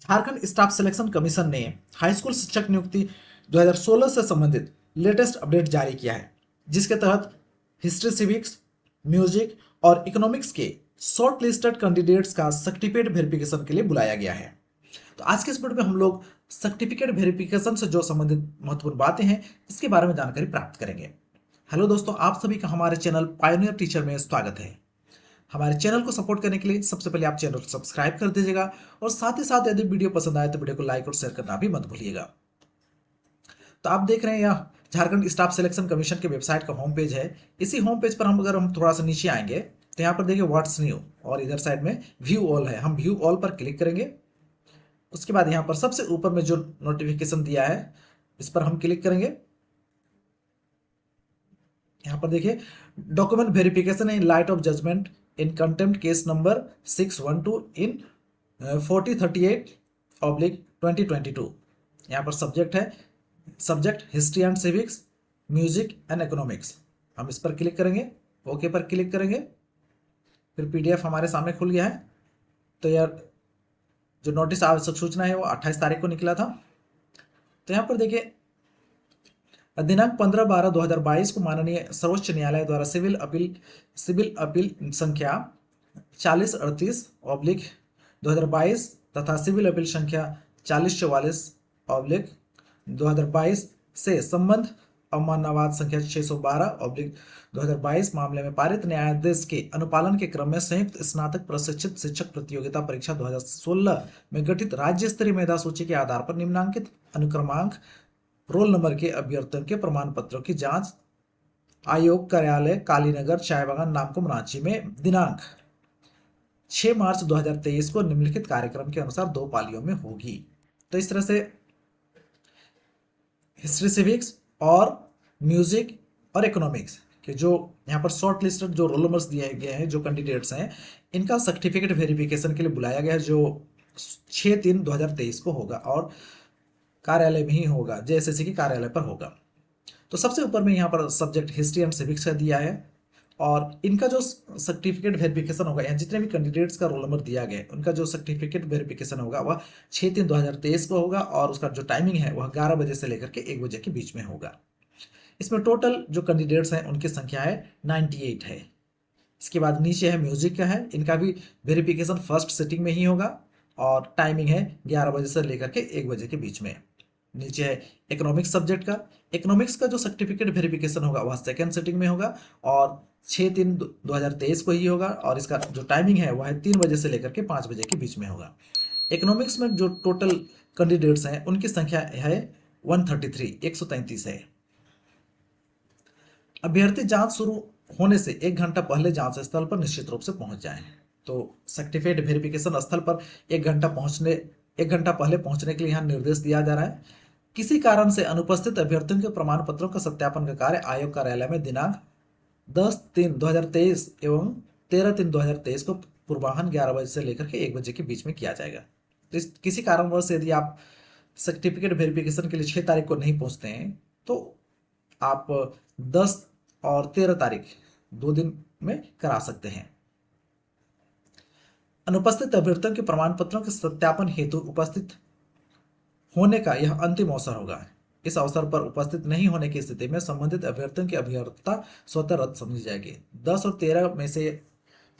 Jharkhand staff selection commission ने high school शिक्षक नियुक्ति 2016 से संबंधित लेटेस्ट अपडेट जारी किया है, जिसके तहत हिस्ट्री, सिविक्स, म्यूजिक और इकोनॉमिक्स के शॉर्ट लिस्टेड कैंडिडेट्स का सर्टिफिकेट वेरिफिकेशन के लिए बुलाया गया है। तो आज के इस वीडियो में हम लोग सर्टिफिकेट वेरिफिकेशन से जो संबंधित महत्वपूर्ण बातें हैं, इसके बारे में जानकारी प्राप्त करेंगे। हेलो दोस्तों, आप सभी का हमारे चैनल पायोनियर टीचर में स्वागत है। हमारे चैनल को सपोर्ट करने के लिए सबसे पहले आप चैनल को सब्सक्राइब कर दीजिएगा और साथ ही साथ यदि वीडियो पसंद आए तो वीडियो को लाइक और शेयर करना भी मत भूलिएगा। तो आप देख रहे हैं यह झारखंड स्टाफ सिलेक्शन कमीशन के वेबसाइट का होम पेज है। इसी होम पेज पर हम थोड़ा सा नीचे आएंगे तो यहाँ पर देखिए व्हाट्स न्यू और इधर साइड में व्यू ऑल है। हम व्यू ऑल पर क्लिक करेंगे। उसके बाद यहाँ पर सबसे ऊपर में जो नोटिफिकेशन दिया है इस पर हम क्लिक करेंगे। यहाँ पर देखिए document verification in light of judgement in contempt case number 612 in 4038/2022। यहाँ पर सब्जेक्ट है subject history and civics, music and economics. हम इस पर क्लिक करेंगे, ओके पर क्लिक करेंगे। फिर पीडीएफ हमारे सामने खुल गया है। तो यार जो नोटिस आवश्यक सूचना है वो 28 तारीख को निकला था। तो यहाँ पर देखिए दिनांक 15/12/2022 को माननीय सर्वोच्च न्यायालय द्वारा सिविल अपील संख्या 4038/2022 तथा सिविल अपील संख्या 4044/2022 से संबंध अवमाननावाद संख्या 612/2022 मामले में पारित न्यायाधीश के अनुपालन के क्रम में संयुक्त स्नातक प्रशिक्षित शिक्षक प्रतियोगिता परीक्षा 2016 में गठित राज्य स्तरीय मेधा सूची के आधार पर निम्नांकित अनुक्रमांक रोल नंबर के अभ्यर्थियों के प्रमाण पत्रों की जांच आयोग कार्यालय कालीनगर चायबागान नामकुम रांची में दिनांक 6 मार्च 2023 को निम्नलिखित कार्यक्रम के अनुसार 2 पालियों में होगी। तो इस तरह से हिस्ट्री, सिविक्स और म्यूजिक और इकोनॉमिक्स के जो यहाँ पर शॉर्ट लिस्टेड जो रोल नंबर्स दिए गए हैं, जो कैंडिडेट्स हैं, इनका सर्टिफिकेट वेरिफिकेशन के लिए बुलाया गया है, जो 6/3/2023 को होगा और कार्यालय में ही होगा, जेएसएससी के कार्यालय पर होगा। तो सबसे ऊपर में यहाँ पर सब्जेक्ट हिस्ट्री एंड सिविक्स का दिया है और इनका जो सर्टिफिकेट वेरिफिकेशन होगा, यहाँ जितने भी कैंडिडेट्स का रोल नंबर दिया गया है उनका जो सर्टिफिकेट वेरिफिकेशन होगा वह 6/3/2023 को होगा और उसका जो टाइमिंग है वह 11 बजे से लेकर के 1 बजे के बीच में होगा। इसमें टोटल जो कैंडिडेट्स हैं उनकी संख्या है 98 है। इसके बाद नीचे है म्यूजिक का है, इनका भी वेरिफिकेशन फर्स्ट सिटिंग में ही होगा और टाइमिंग है 11 बजे से लेकर के 1 बजे के बीच में। नीचे है इकोनॉमिक्स सब्जेक्ट का, इकोनॉमिक्स का जो सर्टिफिकेट वेरिफिकेशन होगा वह सेकेंड सिटिंग में होगा और 6/3/2023 को ही होगा और इसका जो टाइमिंग है वह है 3 बजे से लेकर के 5 बजे के बीच में होगा। इकोनॉमिक्स में जो टोटल कैंडिडेट्स हैं उनकी संख्या है 133 है। अभ्यर्थी जांच शुरू होने से 1 घंटा पहले जांच स्थल पर निश्चित रूप से पहुंच जाएं। तो सर्टिफिकेट वेरिफिकेशन स्थल पर 1 घंटा पहले पहुंचने के लिए यहाँ निर्देश दिया जा रहा है। किसी कारण से अनुपस्थित अभ्यर्थियों के प्रमाण पत्रों का सत्यापन का कार्य आयोग कार्यालय में दिनांक 10/3/2023 एवं 13/3/2023 को पूर्वाह्न 11 बजे से लेकर के 1 बजे के बीच में किया जाएगा। तो किसी कारणवश यदि आप सर्टिफिकेट वेरिफिकेशन के लिए 6 तारीख को नहीं पहुंचते हैं तो आप 10 और 13 तारीख 2 दिन में करा सकते हैं। अनुपस्थित अभ्यर्थियों के प्रमाण पत्रों के सत्यापन हेतु उपस्थित होने का यह अंतिम अवसर होगा। इस अवसर पर उपस्थित नहीं होने की स्थिति में संबंधित अभ्यर्थियों की अभ्यर्थता स्वतः रद्द समझी जाएगी। 10 और 13 में से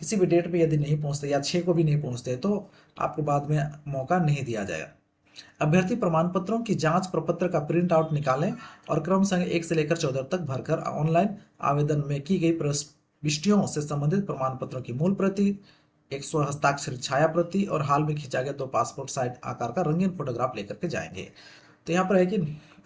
किसी भी डेट में यदि नहीं पहुंचते या 6 को भी नहीं पहुंचते तो आपको बाद में मौका नहीं दिया जाएगा। अभ्यर्थी प्रमाण पत्रों की जांच प्रपत्र का प्रिंट आउट निकालें और क्रम संख्या 1 से लेकर 14 तक भरकर ऑनलाइन आवेदन में की गई प्रविष्टियों से संबंधित प्रमाण पत्रों की मूल प्रति, 100 हस्ताक्षर छाया प्रति और हाल में खींचा गया 2 पासपोर्ट साइज आकार का रंगीन फोटोग्राफ लेकर के जाएंगे। तो यहाँ पर है कि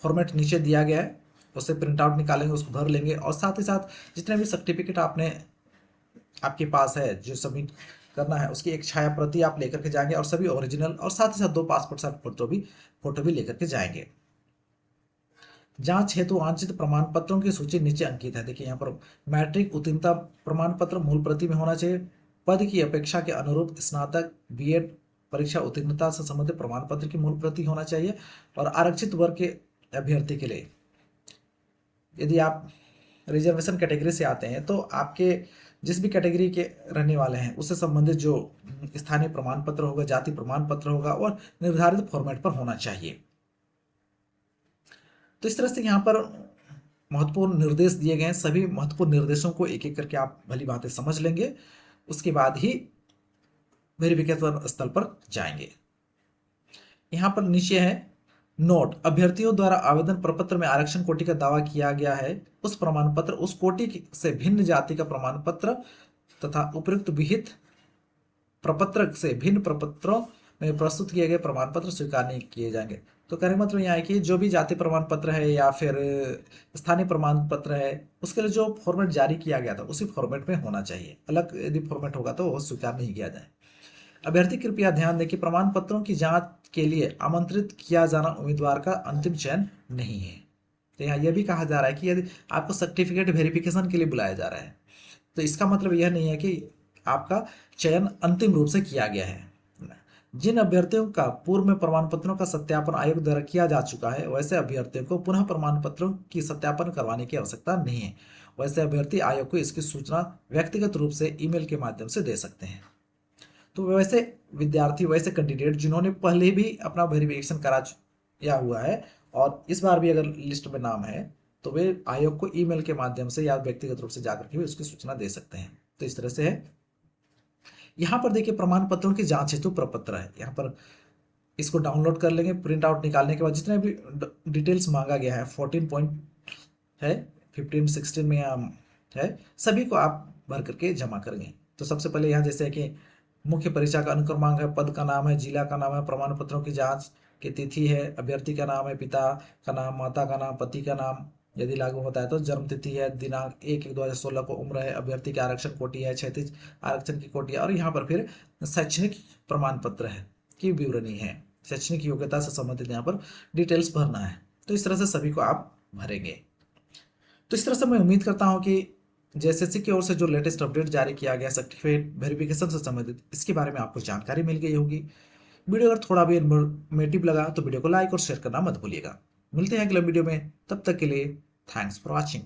फॉर्मेट नीचे दिया गया है, उससे प्रिंट आउट निकालेंगे, उसको भर लेंगे और साथ ही साथ जितने भी सर्टिफिकेट आपके पास है जो सबमिट करना है उसकी एक छाया प्रति आप लेकर के जाएंगे और सभी ओरिजिनल और साथ ही साथ 2 पासपोर्ट साइज फोटो भी लेकर के जाएंगे। जांच हेतु वांछित प्रमाण पत्रों की सूची नीचे अंकित है। देखिए यहाँ पर मैट्रिक उत्तीर्णता प्रमाण पत्र मूल प्रति में होना चाहिए। पद की अपेक्षा के अनुरूप स्नातक बीएड परीक्षा उत्तीर्णता से संबंधित प्रमाण पत्र की मूल प्रति होना चाहिए। और आरक्षित वर्ग के अभ्यर्थी के लिए यदि आप रिजर्वेशन कैटेगरी से आते हैं तो आपके जिस भी कैटेगरी के रहने वाले हैं उससे संबंधित जो स्थानीय प्रमाण पत्र होगा, जाति प्रमाण पत्र होगा और निर्धारित फॉर्मेट पर होना चाहिए। तो इस तरह से यहाँ पर महत्वपूर्ण निर्देश दिए गए हैं। सभी महत्वपूर्ण निर्देशों को एक एक करके आप भली बातें समझ लेंगे, उसके बाद ही वेरिफिकेशन स्थल पर जाएंगे। यहाँ पर नीचे है नोट, अभ्यर्थियों द्वारा आवेदन प्रपत्र में आरक्षण कोटि का दावा किया गया है, उस प्रमाण पत्र उस कोटि से भिन्न जाति का प्रमाण पत्र तथा उपयुक्त विहित प्रपत्र से भिन्न प्रपत्रों में प्रस्तुत किए गए प्रमाण पत्र स्वीकार नहीं किए जाएंगे। तो कहने का मतलब यहाँ है कि जो भी जाति प्रमाण पत्र है या फिर स्थानीय प्रमाण पत्र है, उसके लिए जो फॉर्मेट जारी किया गया था उसी फॉर्मेट में होना चाहिए। अलग यदि फॉर्मेट होगा तो वो स्वीकार नहीं किया जाए। अभ्यर्थी कृपया ध्यान दें कि प्रमाण पत्रों की जांच के लिए आमंत्रित किया जाना उम्मीदवार का अंतिम चयन नहीं है। तो यहाँ यह भी कहा जा रहा है कि यदि आपको सर्टिफिकेट वेरिफिकेशन के लिए बुलाया जा रहा है तो इसका मतलब यह नहीं है कि आपका चयन अंतिम रूप से किया गया है। जिन अभ्यर्थियों का पूर्व में प्रमाण पत्रों का सत्यापन आयोग द्वारा किया जा चुका है वैसे अभ्यर्थियों को पुनः प्रमाण पत्रों की सत्यापन करवाने की आवश्यकता नहीं है। वैसे अभ्यर्थी आयोग को इसकी सूचना व्यक्तिगत रूप से ईमेल के माध्यम से दे सकते हैं। तो वैसे विद्यार्थी, वैसे कैंडिडेट जिन्होंने पहले भी अपना वेरिफिकेशन करा हुआ है और इस बार भी अगर लिस्ट में नाम है तो वे आयोग को ईमेल के माध्यम से या व्यक्तिगत रूप से जाकर के भी उसकी सूचना दे सकते हैं। तो इस तरह से है। यहाँ पर देखिए प्रमाण पत्रों की जांच हेतु प्रपत्र है। यहाँ पर इसको डाउनलोड कर लेंगे। प्रिंट आउट निकालने के बाद जितने भी डिटेल्स मांगा गया है 14 पॉइंट है, 15 16 में है, सभी को आप भर करके जमा करेंगे। तो सबसे पहले यहाँ जैसे है कि मुख्य परीक्षा का अनुक्रमांक है, पद का नाम है, जिला का नाम है, प्रमाण पत्रों की जांच की तिथि है, अभ्यर्थी का नाम है, पिता का नाम, माता का नाम, पति का नाम यदि लागू होता है तो जन्म तिथि है, दिनांक 1/1/2016 को, उम्र है, अभ्यर्थी की आरक्षण कोटि है, 36 आरक्षण की कोटि है और यहाँ पर फिर शैक्षणिक प्रमाण पत्र है की विवरणी है, शैक्षणिक योग्यता से संबंधित यहाँ पर डिटेल्स भरना है। तो इस तरह से सभी को आप भरेंगे। तो इस तरह से मैं उम्मीद करता हूँ कि जेएसएससी की ओर से जो लेटेस्ट अपडेट जारी किया गया सर्टिफिकेट वेरिफिकेशन से संबंधित, इसके बारे में आपको जानकारी मिल गई होगी। वीडियो अगर थोड़ा भी इन्फॉर्मेटिव लगा तो वीडियो को लाइक और शेयर करना मत भूलिएगा। मिलते हैं अगले वीडियो में, तब तक के लिए थैंक्स फॉर वॉचिंग।